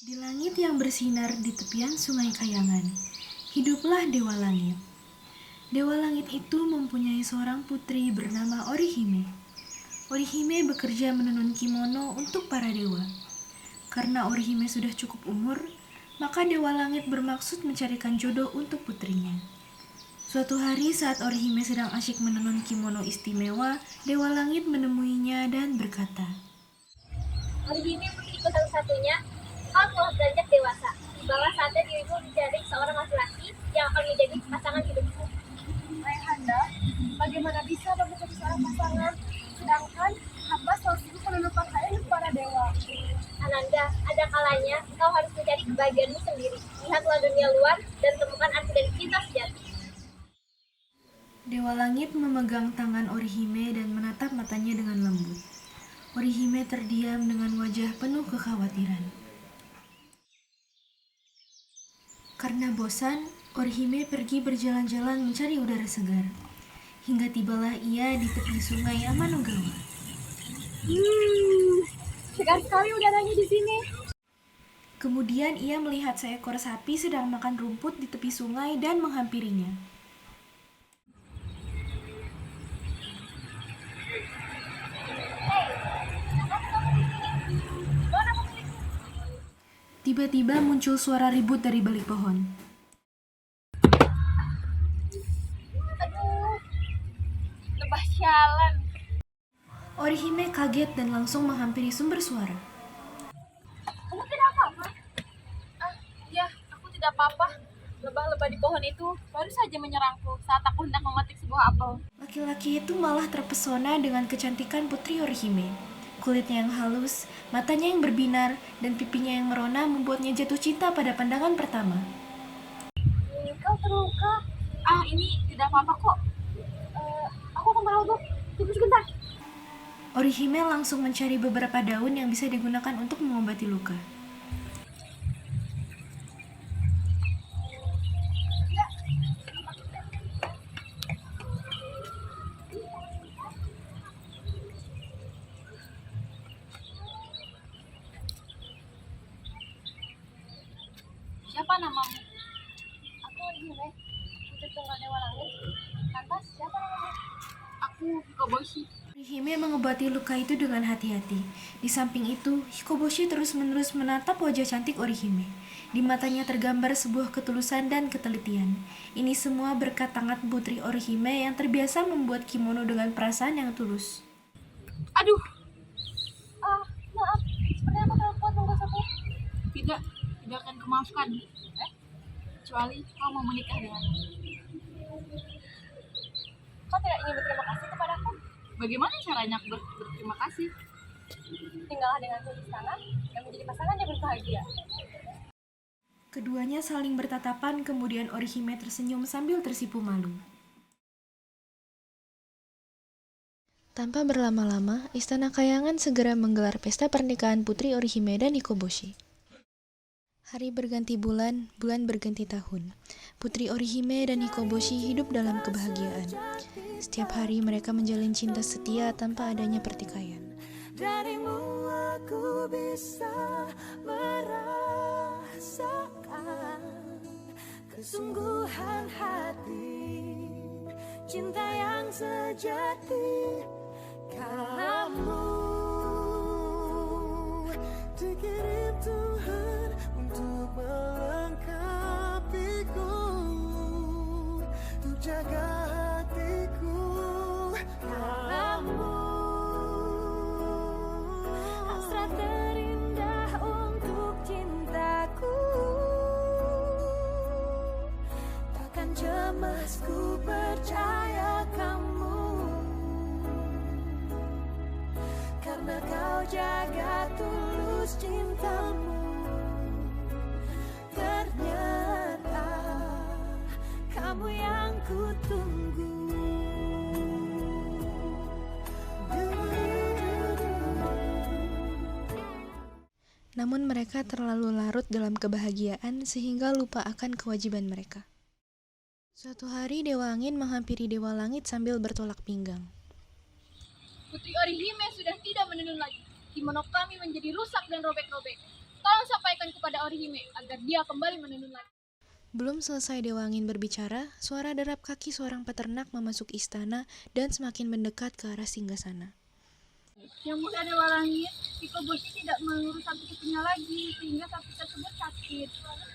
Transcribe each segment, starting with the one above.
Di langit yang bersinar di tepian sungai Kayangan, hiduplah Dewa Langit. Dewa Langit itu mempunyai seorang putri bernama Orihime. Orihime bekerja menenun kimono untuk para dewa. Karena Orihime sudah cukup umur, maka Dewa Langit bermaksud mencarikan jodoh untuk putrinya. Suatu hari saat Orihime sedang asyik menenun kimono istimewa, Dewa Langit menemuinya dan berkata, "Orihime putriku satu-satunya, kau telah beranjak dewasa. Tibalah saatnya dirimu mencari seorang laki-laki yang akan menjadi pasangan hidupku." Ayahanda, bagaimana bisa mencari seorang pasangan, sedangkan hamba selalu sibuk menenun pakaian untuk para dewa. Ananda, ada kalanya kau harus mencari kebahagiaanmu sendiri. Lihatlah dunia luar dan temukan arti dari cinta sejati. Dewa Langit memegang tangan Orihime dan menatap matanya dengan lembut. Orihime terdiam dengan wajah penuh kekhawatiran. Karena bosan, Orihime pergi berjalan-jalan mencari udara segar. Hingga tibalah ia di tepi sungai Amanogawa. Segar sekali udaranya di sini. Kemudian ia melihat seekor sapi sedang makan rumput di tepi sungai dan menghampirinya. Tiba-tiba muncul suara ribut dari balik pohon. Aduh, lebah sialan. Orihime kaget dan langsung menghampiri sumber suara. Kamu tidak apa-apa? Ya, aku tidak apa-apa. Lebah-lebah di pohon itu baru saja menyerangku saat aku hendak memetik sebuah apel. Laki-laki itu malah terpesona dengan kecantikan putri Orihime. Kulitnya yang halus, matanya yang berbinar, dan pipinya yang merona membuatnya jatuh cinta pada pandangan pertama. Kau terluka? Ini tidak apa-apa kok. Aku akan merawatmu. Tunggu sebentar. Orihime langsung mencari beberapa daun yang bisa digunakan untuk mengobati luka. Siapa namamu? Aku Orihime, putri tunggal Dewa Langit. Lantas, siapa namamu? Aku Hikoboshi. Orihime mengobati luka itu dengan hati-hati. Di samping itu, Hikoboshi terus-menerus menatap wajah cantik Orihime. Di matanya tergambar sebuah ketulusan dan ketelitian. Ini semua berkat tangan putri Orihime yang terbiasa membuat kimono dengan perasaan yang tulus. Aduh. Maaf. Seperti apa kalau kuat menggosokku? Tidak akan kumaafkan. Kecuali kau mau menikah denganku. Kau tidak ingin berterima kasih kepadaku? Bagaimana caranya aku berterima kasih? Tinggallah denganku di sana dan menjadi pasangan yang berbahagia. Keduanya saling bertatapan, kemudian Orihime tersenyum sambil tersipu malu. Tanpa berlama-lama, Istana Kayangan segera menggelar pesta pernikahan putri Orihime dan Hikoboshi. Hari berganti bulan, bulan berganti tahun. Putri Orihime dan Hikoboshi hidup dalam kebahagiaan. Setiap hari mereka menjalin cinta setia tanpa adanya pertikaian. Darimu aku bisa merasakan kesungguhan hati, cinta yang sejati. Kamu dikirim Tuhan untuk emas, ku percaya kamu, karena kau jaga tulus cintamu. Ternyata kamu yang ku tunggu. Namun mereka terlalu larut dalam kebahagiaan sehingga lupa akan kewajiban mereka. Suatu hari Dewa Angin menghampiri Dewa Langit sambil bertolak pinggang. Putri Orihime sudah tidak menenun lagi. Kimono kami menjadi rusak dan robek-robek. Tolong sampaikan kepada Orihime agar dia kembali menenun lagi. Belum selesai Dewa Angin berbicara, suara derap kaki seorang peternak memasuki istana dan semakin mendekat ke arah singgasana. Yang mulia Dewa Langit, Hikoboshi tidak mengurus sapi-sapinya lagi, sehingga sapi tersebut sakit.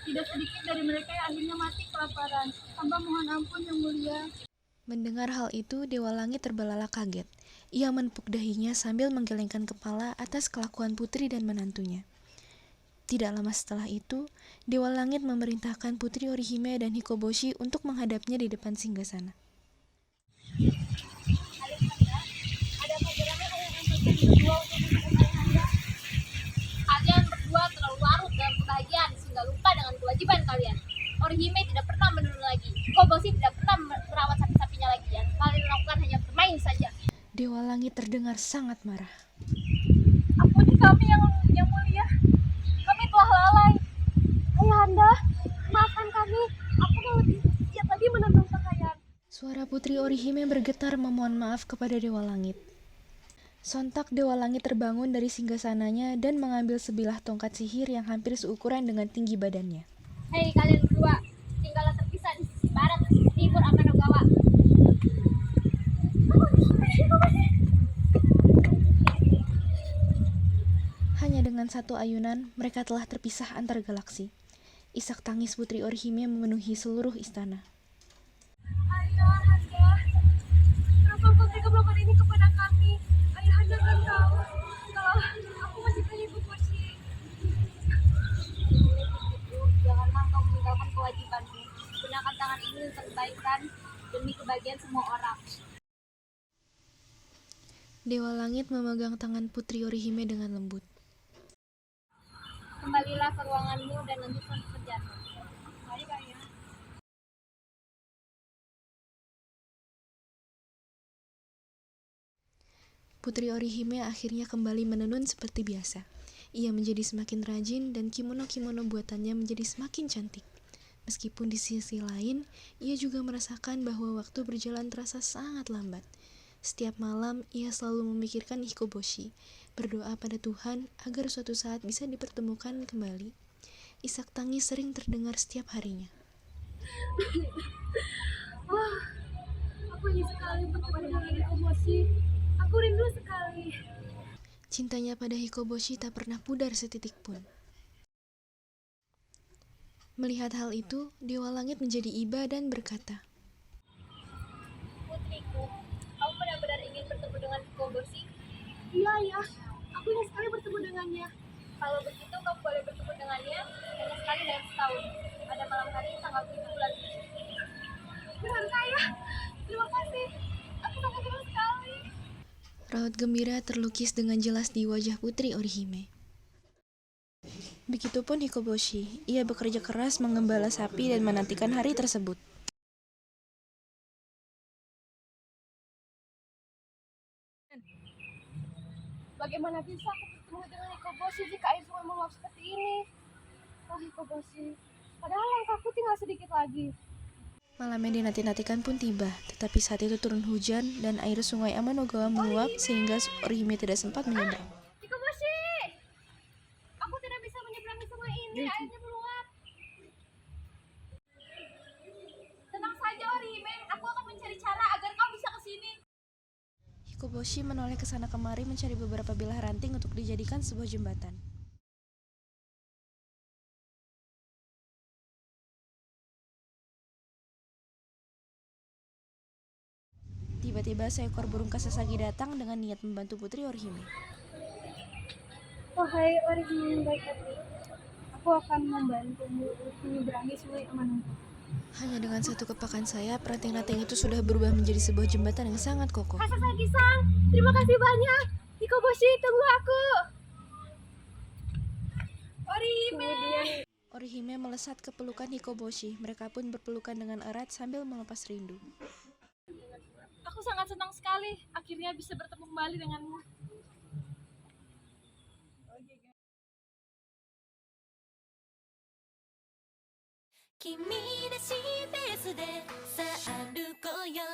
Tidak sedikit dari mereka yang akhirnya mati kelaparan. Hamba mohon ampun yang mulia. Mendengar hal itu, Dewa Langit terbelalak kaget. Ia menepuk dahinya sambil menggelengkan kepala atas kelakuan putri dan menantunya. Tidak lama setelah itu, Dewa Langit memerintahkan Putri Orihime dan Hikoboshi untuk menghadapnya di depan singgasana. Kalian berdua terlalu larut dalam kebahagiaan sehingga lupa dengan kewajiban kalian. Orihime tidak pernah menenun lagi. Hikoboshi tidak pernah merawat sapi-sapinya lagi. Yang kalian lakukan hanya bermain saja. Dewa Langit terdengar sangat marah. Ampuni kami yang mulia. Kami telah lalai. Ayahanda, maafkan kami. Aku mau lebih giat lagi menenun pakaian. Suara Putri Orihime bergetar memohon maaf kepada Dewa Langit. Sontak Dewa Langit terbangun dari singgasananya dan mengambil sebilah tongkat sihir yang hampir seukuran dengan tinggi badannya. Hei kalian berdua, tinggallah terpisah di sisi barat dan sisi timur Amanogawa. Hanya dengan satu ayunan, mereka telah terpisah antar galaksi. Isak tangis Putri Orihime memenuhi seluruh istana. Ayahanda, kenapa engkau tega melakukan ini kepada kami? Ayahanda kan tahu kalau aku masih punya Hikoboshi. Janganlah kau meninggalkan kewajibanmu. Gunakan tangan ini untuk kebaikan demi kebahagiaan semua orang. Dewa Langit memegang tangan Putri Orihime dengan lembut. Kembalilah ke ruanganmu dan lanjutkan pekerjaanmu. Baik, Ayah. Putri Orihime akhirnya kembali menenun seperti biasa. Ia menjadi semakin rajin dan kimono-kimono buatannya menjadi semakin cantik. Meskipun di sisi lain, ia juga merasakan bahwa waktu berjalan terasa sangat lambat. Setiap malam, ia selalu memikirkan Hikoboshi, berdoa pada Tuhan agar suatu saat bisa dipertemukan kembali. Isak tangis sering terdengar setiap harinya. Aku ingin sekali bertemu dengan Hikoboshi. Aku rindu sekali. Cintanya pada Hikoboshi tak pernah pudar setitik pun. Melihat hal itu, Dewa Langit menjadi iba dan berkata, Putriku, kamu benar-benar ingin bertemu dengan Hikoboshi? Iya, Ayah. Aku ingin sekali bertemu dengannya. Kalau begitu, kamu boleh bertemu dengannya hanya sekali dalam setahun. Pada malam hari tanggal 7 bulan 7. Benar, Ayah. Terima kasih. Aku sangat senang sekali. raut gembira terlukis dengan jelas di wajah Putri Orihime. Begitupun Hikoboshi, ia bekerja keras mengembala sapi dan menantikan hari tersebut. Bagaimana bisa aku bertemu dengan Hikoboshi jika air sungai meluap seperti ini? Oh Hikoboshi, padahal langkahku tinggal sedikit lagi. Malam yang dinanti-nantikan pun tiba, tetapi saat itu turun hujan dan air sungai Amanogawa meluap sehingga Orihime tidak sempat menyeberang. Hikoboshi! Aku tidak bisa menyeberangi sungai ini, airnya meluap. Tenang saja Orihime, aku akan mencari cara agar kau bisa ke sini. Hikoboshi menoleh ke sana kemari mencari beberapa bilah ranting untuk dijadikan sebuah jembatan. Tiba-tiba seekor burung kasasagi datang dengan niat membantu Putri Orihime. Wahai Orihime yang baik hati, aku akan membantumu untuk menyeberangi sungai Amanogawa. Hanya dengan satu kepakan sayap, ranting-ranting itu sudah berubah menjadi sebuah jembatan yang sangat kokoh. Kasasagi-san, terima kasih banyak. Hikoboshi, tunggu aku. Orihime. Orihime melesat ke pelukan Hikoboshi. Mereka pun berpelukan dengan erat sambil melepas rindu. Aku sangat senang sekali akhirnya bisa bertemu kembali denganmu. Kimi de しベースでさあ歩こうよ